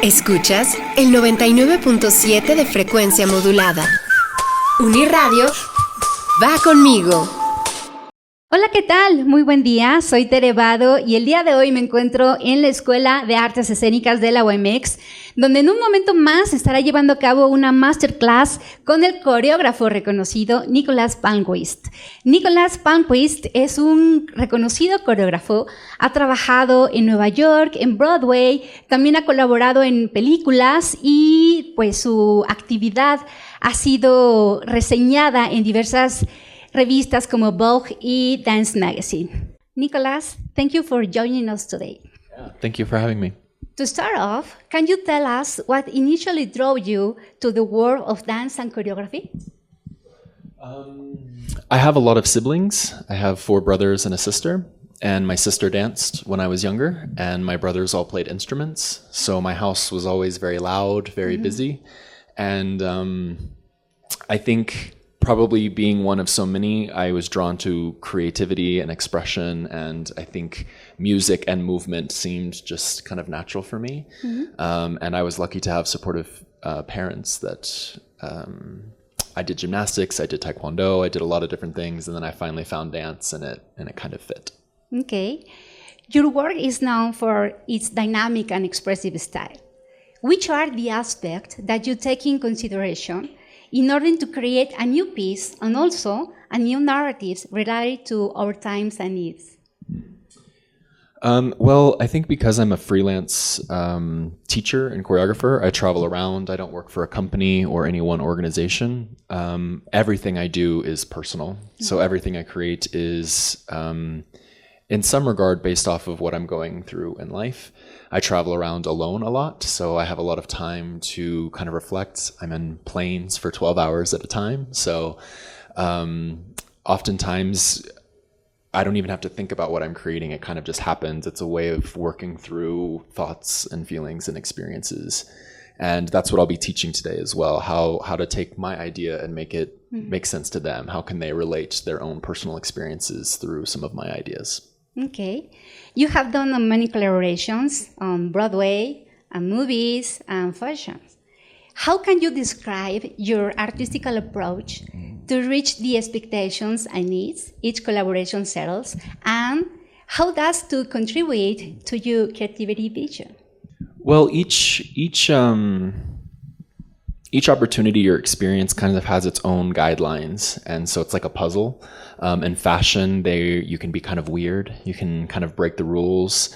Escuchas el 99.7 de frecuencia modulada. Uniradio va conmigo. Hola, ¿qué tal? Muy buen día, soy Tere Vado y el día de hoy me encuentro en la Escuela de Artes Escénicas de la UAEMéx, donde en un momento más se estará llevando a cabo una masterclass con el coreógrafo reconocido Nicholas Palmquist. Nicholas Palmquist es un reconocido coreógrafo, ha trabajado en Nueva York, en Broadway, también ha colaborado en películas y pues su actividad ha sido reseñada en diversas revistas como Vogue y Dance Magazine. Nicholas, thank you for joining us today. Yeah, thank you for having me. To start off, can you tell us what initially drove you to the world of dance and choreography? I have a lot of siblings. I have 4 brothers and a sister, and my sister danced when I was younger, and my brothers all played instruments. So my house was always very loud, very busy, and I think probably being one of so many, I was drawn to creativity and expression, and I think music and movement seemed just kind of natural for me. And I was lucky to have supportive parents that I did gymnastics, I did taekwondo, I did a lot of different things, and then I finally found dance, and it kind of fit. Okay. Your work is known for its dynamic and expressive style. Which are the aspects that you take in consideration in order to create a new piece and also a new narratives related to our times and needs? Well, I think because I'm a freelance teacher and choreographer, I travel around. I don't work for a company or any one organization. Everything I do is personal. So everything I create is, in some regard, based off of what I'm going through in life. I travel around alone a lot, so I have a lot of time to kind of reflect. I'm in planes for 12 hours at a time, so oftentimes I don't even have to think about what I'm creating. It kind of just happens. It's a way of working through thoughts and feelings and experiences. And that's what I'll be teaching today as well, how to take my idea and make it make sense to them. How can they relate their own personal experiences through some of my ideas? Okay. You have done many collaborations on Broadway, and movies, and fashion. How can you describe your artistical approach to reach the expectations and needs each collaboration settles, and how does to contribute to your creativity vision? Well, each opportunity or experience kind of has its own guidelines, and so it's like a puzzle. In fashion, you can be kind of weird. You can kind of break the rules.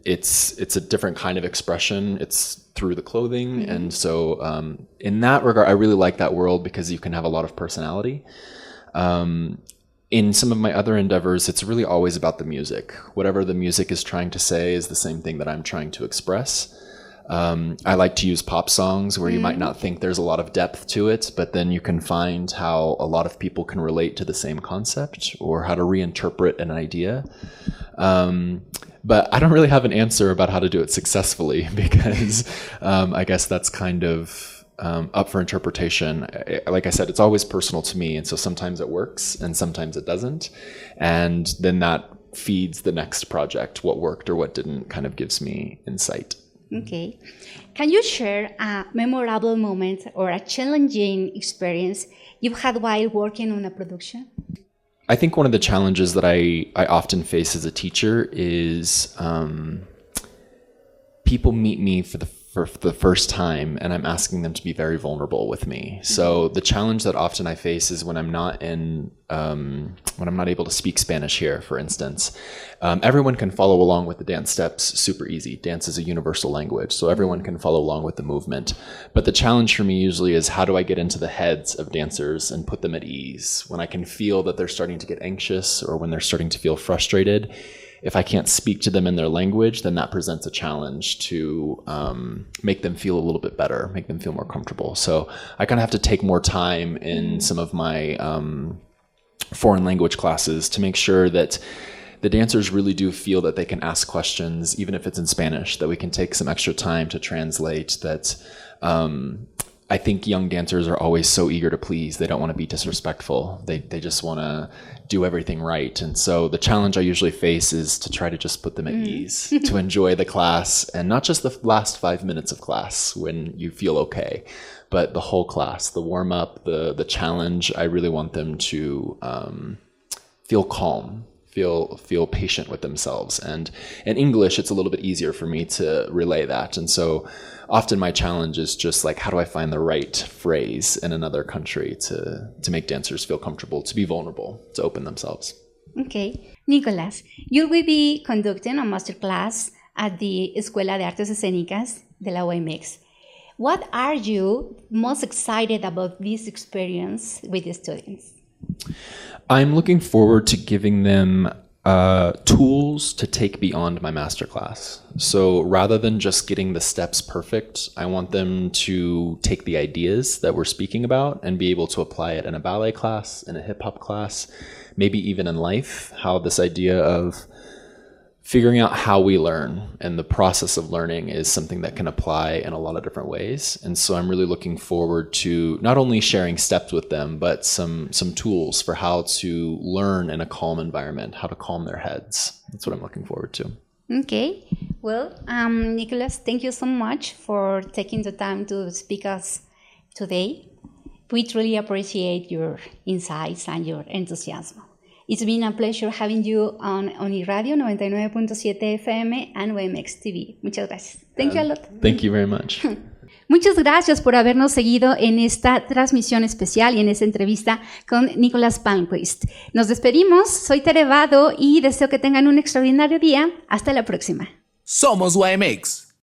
It's a different kind of expression. It's through the clothing, and so in that regard, I really like that world because you can have a lot of personality. In some of my other endeavors, it's really always about the music. Whatever the music is trying to say is the same thing that I'm trying to express. I like to use pop songs where you might not think there's a lot of depth to it, but then you can find how a lot of people can relate to the same concept or how to reinterpret an idea. But I don't really have an answer about how to do it successfully because I guess that's kind of up for interpretation. Like I said, it's always personal to me, and so sometimes it works and sometimes it doesn't. And then that feeds the next project. What worked or what didn't kind of gives me insight. Okay. Can you share a memorable moment or a challenging experience you've had while working on a production? I think one of the challenges that I often face as a teacher is people meet me for the first time, and I'm asking them to be very vulnerable with me. So the challenge that often I face is when I'm not able to speak Spanish here, for instance. Everyone can follow along with the dance steps super easy. Dance is a universal language, so everyone can follow along with the movement. But the challenge for me usually is how do I get into the heads of dancers and put them at ease when I can feel that they're starting to get anxious or when they're starting to feel frustrated. If I can't speak to them in their language, then that presents a challenge to make them feel a little bit better, make them feel more comfortable. So I kind of have to take more time in some of my foreign language classes to make sure that the dancers really do feel that they can ask questions, even if it's in Spanish, that we can take some extra time to translate, that I think young dancers are always so eager to please. They don't want to be disrespectful. They just want to do everything right. And so the challenge I usually face is to try to just put them at ease, to enjoy the class, and not just the last 5 minutes of class when you feel okay, but the whole class, the warm up, the challenge. I really want them to feel calm, feel patient with themselves. And in English, it's a little bit easier for me to relay that. And so often my challenge is just like, how do I find the right phrase in another country to make dancers feel comfortable, to be vulnerable, to open themselves? Okay. Nicholas, you will be conducting a masterclass at the Escuela de Artes Escénicas de la UAEMéx. What are you most excited about this experience with the students? I'm looking forward to giving them tools to take beyond my masterclass. So rather than just getting the steps perfect, I want them to take the ideas that we're speaking about and be able to apply it in a ballet class, in a hip hop class, maybe even in life, how this idea of figuring out how we learn and the process of learning is something that can apply in a lot of different ways. And so I'm really looking forward to not only sharing steps with them, but some tools for how to learn in a calm environment, how to calm their heads. That's what I'm looking forward to. Okay. Well, Nicholas, thank you so much for taking the time to speak us today. We truly appreciate your insights and your enthusiasm. It's been a pleasure having you on Radio 99.7 FM and UAEMéx TV. Muchas gracias. Thank you a lot. Thank you very much. Muchas gracias por habernos seguido en esta transmisión especial y en esta entrevista con Nicholas Palmquist. Nos despedimos, soy Tere Vado y deseo que tengan un extraordinario día. Hasta la próxima. Somos UAEMéx.